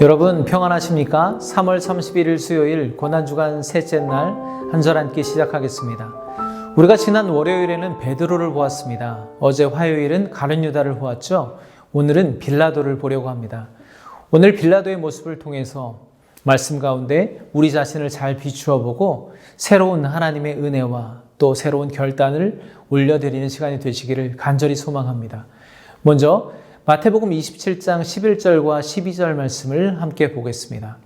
여러분 평안하십니까? 3월 31일 수요일 고난주간 셋째 날 한 절 앉기 시작하겠습니다. 우리가 지난 월요일에는 베드로를 보았습니다. 어제 화요일은 가룟 유다를 보았죠. 오늘은 빌라도를 보려고 합니다. 오늘 빌라도의 모습을 통해서 말씀 가운데 우리 자신을 잘 비추어 보고 새로운 하나님의 은혜와 또 새로운 결단을 올려드리는 시간이 되시기를 간절히 소망합니다. 먼저 마태복음 27장 11절과 12절 말씀을 함께 보겠습니다.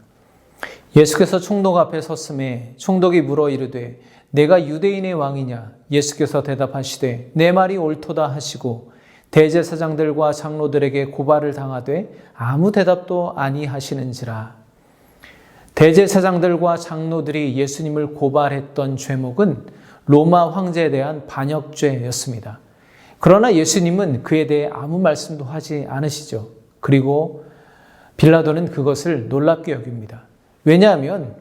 예수께서 총독 앞에 섰음에 총독이 물어 이르되 내가 유대인의 왕이냐? 예수께서 대답하시되 내 말이 옳도다 하시고 대제사장들과 장로들에게 고발을 당하되 아무 대답도 아니하시는지라. 대제사장들과 장로들이 예수님을 고발했던 죄목은 로마 황제에 대한 반역죄였습니다. 그러나 예수님은 그에 대해 아무 말씀도 하지 않으시죠. 그리고 빌라도는 그것을 놀랍게 여깁니다. 왜냐하면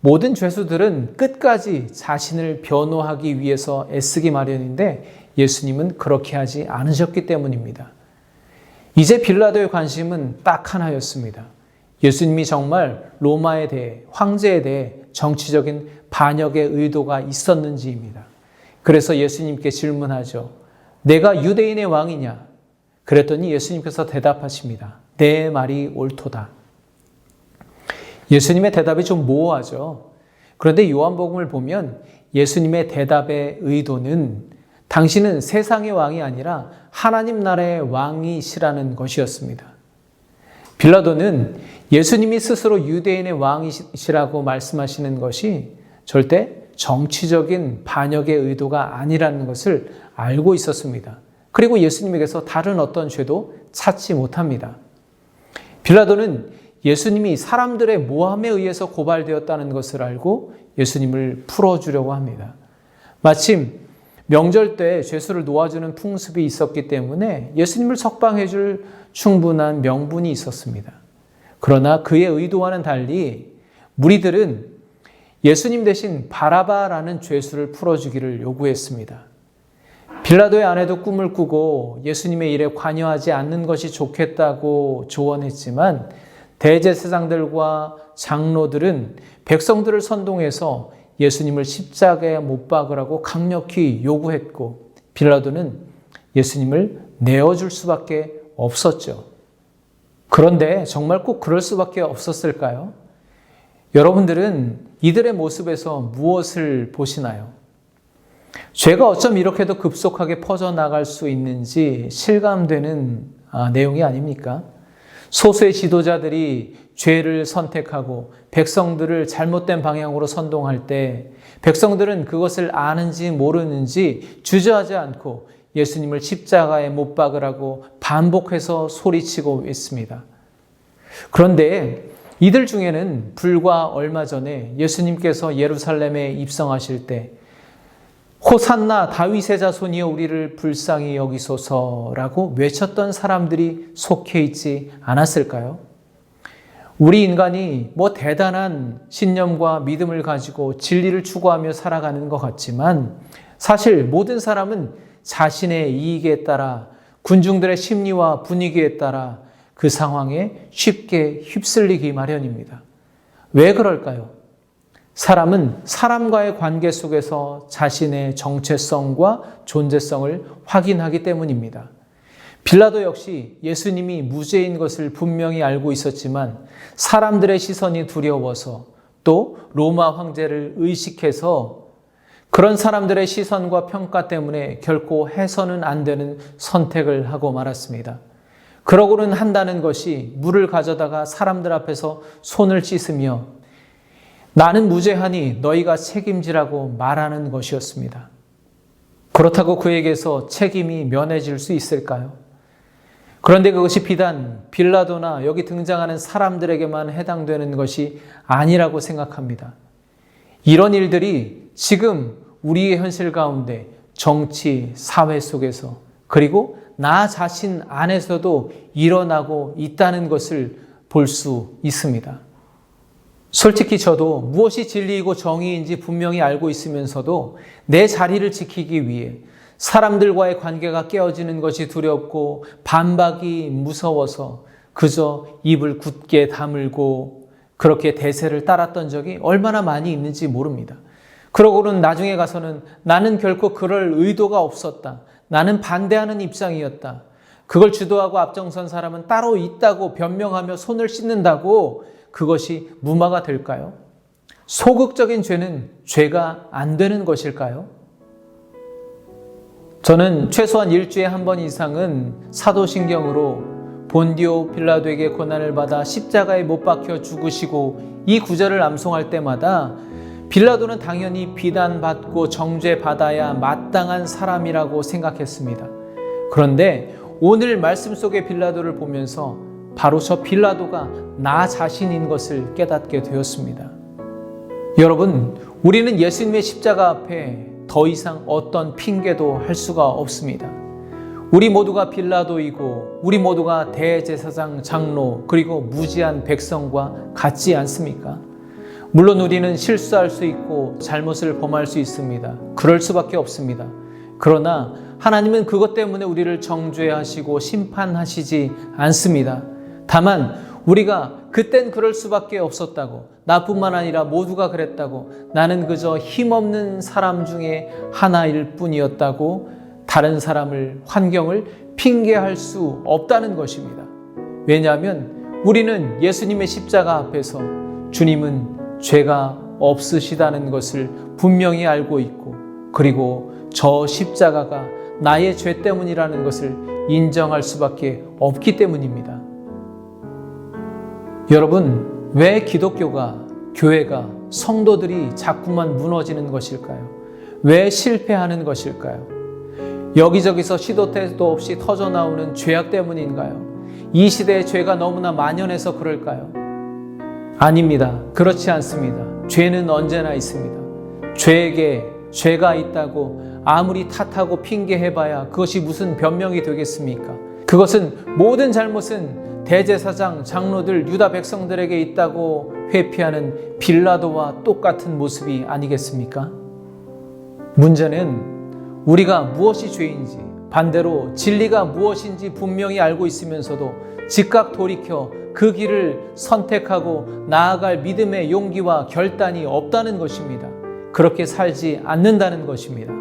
모든 죄수들은 끝까지 자신을 변호하기 위해서 애쓰기 마련인데 예수님은 그렇게 하지 않으셨기 때문입니다. 이제 빌라도의 관심은 딱 하나였습니다. 예수님이 정말 로마에 대해, 황제에 대해 정치적인 반역의 의도가 있었는지입니다. 그래서 예수님께 질문하죠. 내가 유대인의 왕이냐? 그랬더니 예수님께서 대답하십니다. 내 말이 옳도다. 예수님의 대답이 좀 모호하죠. 그런데 요한복음을 보면 예수님의 대답의 의도는 당신은 세상의 왕이 아니라 하나님 나라의 왕이시라는 것이었습니다. 빌라도는 예수님이 스스로 유대인의 왕이시라고 말씀하시는 것이 절대 정치적인 반역의 의도가 아니라는 것을 알고 있었습니다. 그리고 예수님에게서 다른 어떤 죄도 찾지 못합니다. 빌라도는 예수님이 사람들의 모함에 의해서 고발되었다는 것을 알고 예수님을 풀어주려고 합니다. 마침 명절 때 죄수를 놓아주는 풍습이 있었기 때문에 예수님을 석방해 줄 충분한 명분이 있었습니다. 그러나 그의 의도와는 달리 무리들은 예수님 대신 바라바라는 죄수를 풀어주기를 요구했습니다. 빌라도의 아내도 꿈을 꾸고 예수님의 일에 관여하지 않는 것이 좋겠다고 조언했지만 대제사장들과 장로들은 백성들을 선동해서 예수님을 십자가에 못 박으라고 강력히 요구했고 빌라도는 예수님을 내어줄 수밖에 없었죠. 그런데 정말 꼭 그럴 수밖에 없었을까요? 여러분들은 이들의 모습에서 무엇을 보시나요? 죄가 어쩜 이렇게도 급속하게 퍼져나갈 수 있는지 실감되는 내용이 아닙니까? 소수의 지도자들이 죄를 선택하고 백성들을 잘못된 방향으로 선동할 때 백성들은 그것을 아는지 모르는지 주저하지 않고 예수님을 십자가에 못 박으라고 반복해서 소리치고 있습니다. 그런데 이들 중에는 불과 얼마 전에 예수님께서 예루살렘에 입성하실 때 호산나 다윗의 자손이여 우리를 불쌍히 여기소서라고 외쳤던 사람들이 속해 있지 않았을까요? 우리 인간이 대단한 신념과 믿음을 가지고 진리를 추구하며 살아가는 것 같지만 사실 모든 사람은 자신의 이익에 따라 군중들의 심리와 분위기에 따라 그 상황에 쉽게 휩쓸리기 마련입니다. 왜 그럴까요? 사람은 사람과의 관계 속에서 자신의 정체성과 존재성을 확인하기 때문입니다. 빌라도 역시 예수님이 무죄인 것을 분명히 알고 있었지만 사람들의 시선이 두려워서 또 로마 황제를 의식해서 그런 사람들의 시선과 평가 때문에 결코 해서는 안 되는 선택을 하고 말았습니다. 그러고는 한다는 것이 물을 가져다가 사람들 앞에서 손을 씻으며 나는 무죄하니 너희가 책임지라고 말하는 것이었습니다. 그렇다고 그에게서 책임이 면해질 수 있을까요? 그런데 그것이 비단 빌라도나 여기 등장하는 사람들에게만 해당되는 것이 아니라고 생각합니다. 이런 일들이 지금 우리의 현실 가운데 정치, 사회 속에서 그리고 나 자신 안에서도 일어나고 있다는 것을 볼 수 있습니다. 솔직히 저도 무엇이 진리이고 정의인지 분명히 알고 있으면서도 내 자리를 지키기 위해 사람들과의 관계가 깨어지는 것이 두렵고 반박이 무서워서 그저 입을 굳게 다물고 그렇게 대세를 따랐던 적이 얼마나 많이 있는지 모릅니다. 그러고는 나중에 가서는 나는 결코 그럴 의도가 없었다. 나는 반대하는 입장이었다. 그걸 주도하고 앞장선 사람은 따로 있다고 변명하며 손을 씻는다고 그것이 무마가 될까요? 소극적인 죄는 죄가 안 되는 것일까요? 저는 최소한 일주일에 한 번 이상은 사도신경으로 본디오 빌라도에게 고난을 받아 십자가에 못 박혀 죽으시고 이 구절을 암송할 때마다 빌라도는 당연히 비난받고 정죄받아야 마땅한 사람이라고 생각했습니다. 그런데 오늘 말씀 속의 빌라도를 보면서 바로 저 빌라도가 나 자신인 것을 깨닫게 되었습니다. 여러분, 우리는 예수님의 십자가 앞에 더 이상 어떤 핑계도 할 수가 없습니다. 우리 모두가 빌라도이고 우리 모두가 대제사장, 장로, 그리고 무지한 백성과 같지 않습니까? 물론 우리는 실수할 수 있고 잘못을 범할 수 있습니다. 그럴 수밖에 없습니다. 그러나 하나님은 그것 때문에 우리를 정죄하시고 심판하시지 않습니다. 다만 우리가 그땐 그럴 수밖에 없었다고, 나뿐만 아니라 모두가 그랬다고, 나는 그저 힘없는 사람 중에 하나일 뿐이었다고 다른 사람을, 환경을 핑계할 수 없다는 것입니다. 왜냐하면 우리는 예수님의 십자가 앞에서 주님은 죄가 없으시다는 것을 분명히 알고 있고, 그리고 저 십자가가 나의 죄 때문이라는 것을 인정할 수밖에 없기 때문입니다. 여러분, 왜 기독교가, 교회가, 성도들이 자꾸만 무너지는 것일까요? 왜 실패하는 것일까요? 여기저기서 시도 때도 없이 터져나오는 죄악 때문인가요? 이 시대의 죄가 너무나 만연해서 그럴까요? 아닙니다. 그렇지 않습니다. 죄는 언제나 있습니다. 죄에게 죄가 있다고 아무리 탓하고 핑계해봐야 그것이 무슨 변명이 되겠습니까? 그것은 모든 잘못은 대제사장, 장로들, 유다 백성들에게 있다고 회피하는 빌라도와 똑같은 모습이 아니겠습니까? 문제는 우리가 무엇이 죄인지, 반대로 진리가 무엇인지 분명히 알고 있으면서도 즉각 돌이켜 그 길을 선택하고 나아갈 믿음의 용기와 결단이 없다는 것입니다. 그렇게 살지 않는다는 것입니다.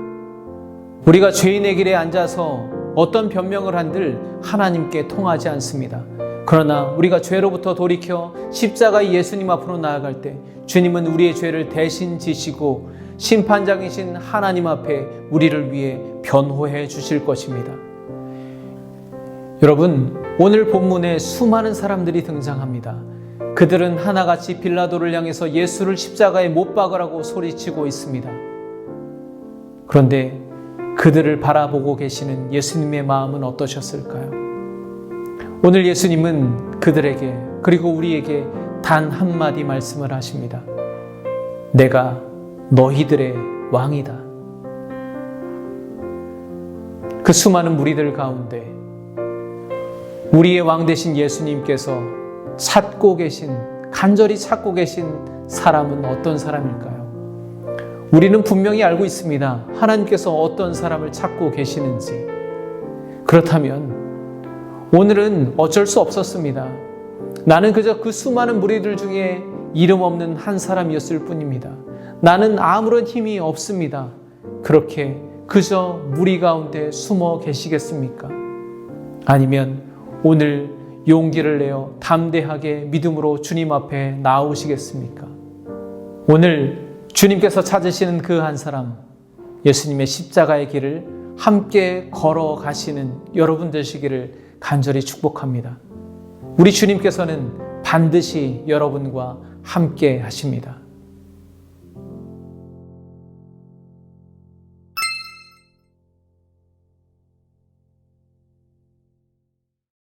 우리가 죄인의 길에 앉아서 어떤 변명을 한들 하나님께 통하지 않습니다. 그러나 우리가 죄로부터 돌이켜 십자가의 예수님 앞으로 나아갈 때 주님은 우리의 죄를 대신 지시고 심판장이신 하나님 앞에 우리를 위해 변호해 주실 것입니다. 여러분, 오늘 본문에 수많은 사람들이 등장합니다. 그들은 하나같이 빌라도를 향해서 예수를 십자가에 못 박으라고 소리치고 있습니다. 그런데 그들을 바라보고 계시는 예수님의 마음은 어떠셨을까요? 오늘 예수님은 그들에게, 그리고 우리에게 단 한마디 말씀을 하십니다. 내가 너희들의 왕이다. 그 수많은 무리들 가운데 우리의 왕 되신 예수님께서 찾고 계신, 간절히 찾고 계신 사람은 어떤 사람일까요? 우리는 분명히 알고 있습니다. 하나님께서 어떤 사람을 찾고 계시는지. 그렇다면 오늘은 어쩔 수 없었습니다. 나는 그저 그 수많은 무리들 중에 이름 없는 한 사람이었을 뿐입니다. 나는 아무런 힘이 없습니다. 그렇게 그저 무리 가운데 숨어 계시겠습니까? 아니면 오늘 용기를 내어 담대하게 믿음으로 주님 앞에 나오시겠습니까? 오늘 주님께서 찾으시는 그 한 사람, 예수님의 십자가의 길을 함께 걸어가시는 여러분 되시기를 간절히 축복합니다. 우리 주님께서는 반드시 여러분과 함께 하십니다.